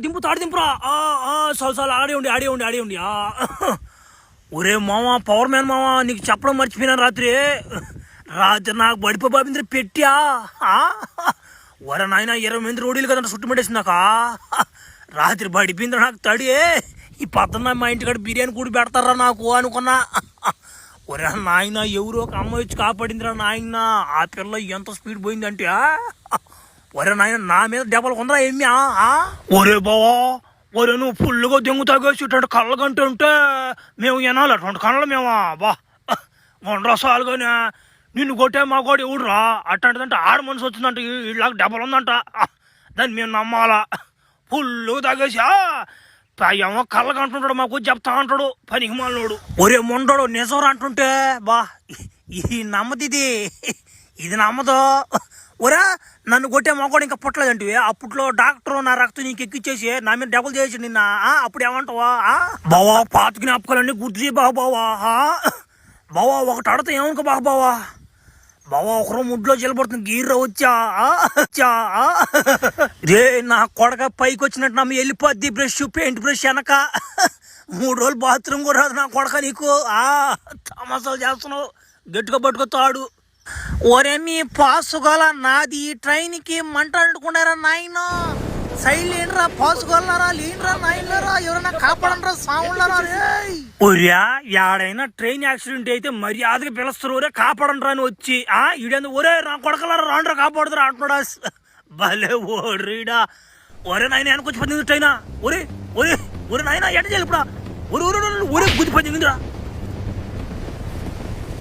దింపు తాడు దింపురా చాలు ఆడే ఉండి ఒరే మామ పవర్ మ్యాన్ మామ నీకు చెప్పడం మర్చిపోయినాను రాత్రి నాకు బడిపో బాబింద్ర పెట్టా ఒరే నాయన 20 మంది రోడీలు కదంట చుట్టుముట్టేసిందాక రాత్రి బడిపోయిందిరా నాకు తడి ఈ పద్దన మా ఇంటికాడ బిర్యానీ కూడా పెడతారా నాకు అనుకున్నా ఒరే నాయన ఎవరో ఒక అమ్మాయి వచ్చి కాపాడిందిరా నాయన ఆ పిల్ల ఎంత స్పీడ్ పోయిందంటే ఒరే నాయన నా మీద దెబ్బలు కొందరా ఏమి ఒరే బావా ఒరే నువ్వు ఫుల్గా దెంగు తాగేసి ఇటువంటి కళ్ళ కంటే ఉంటే మేము వినాలి అటువంటి కళ్ళ మేమా బా వండ్రసాలుగానే నిన్ను కొట్టే మా కూడా ఎవడురా అట్లాంటిదంటే 6 మనసు వచ్చిందంట వీళ్ళకి డబ్బలు ఉందంట దాన్ని మేము నమ్మాలా ఫుల్గా తాగేసి ఏమో కళ్ళగా అంటుంటాడు మాకు చెప్తా అంటాడు పనికి మాలోడు ఒరే మొండోడు నిజంరా అంటుంటే బా ఈ నమ్మది ఇది నమ్మదు ఒరా నన్ను కొట్టే మా కూడా ఇంకా పుట్టలేదంటే అప్పట్లో డాక్టర్ నా రక్తం నీకు ఎక్కిచ్చేసి నా మీద డబ్బులు చేసి నిన్న అప్పుడు ఏమంటావా బావా పాత జ్ఞాపకాలన్నీ గుర్తు చేయి బావా ఒకటి అడతా ఏమనుకో బావా ఒకరు ముడ్లో చెలబడుతుంది గీర్ర వచ్చా రే నా కొడక పైకి వచ్చినట్టు నమ్మ వెళ్ళిపోద్ది బ్రష్ పెయింట్ బ్రష్ వెనక 3 రోజులు బాత్రూమ్ కూడా రాదు నా కొడక నీకు తమాసాలు చేస్తున్నావు గట్టిగా పట్టుకొస్తాడు ఒరే మీ పాసుగోల నాది ట్రైన్కి మంట అంటుకున్నారా నాయన సైడ్ లేనరా పాసుగోలరా లేనరా నాయనరా ఎవరైనా కాపాడరా సావులరా ఒరియా యాడైనా ట్రైన్ యాక్సిడెంట్ అయితే మర్యాదగా పిలుస్తారు ఒరే కాపాడరా అని వచ్చి ఈడేందు ఒరే నా కొడకలరా రాండ్రా కాపాడుతురా అంటున్నాడా భలే ఓడ్రీడా ఒరే నాయన వెనకొచ్చి 18 ట్రైనా ఒరే నాయన ఎట చేయాలి ఇప్పుడు ఒరే గుద్ది 18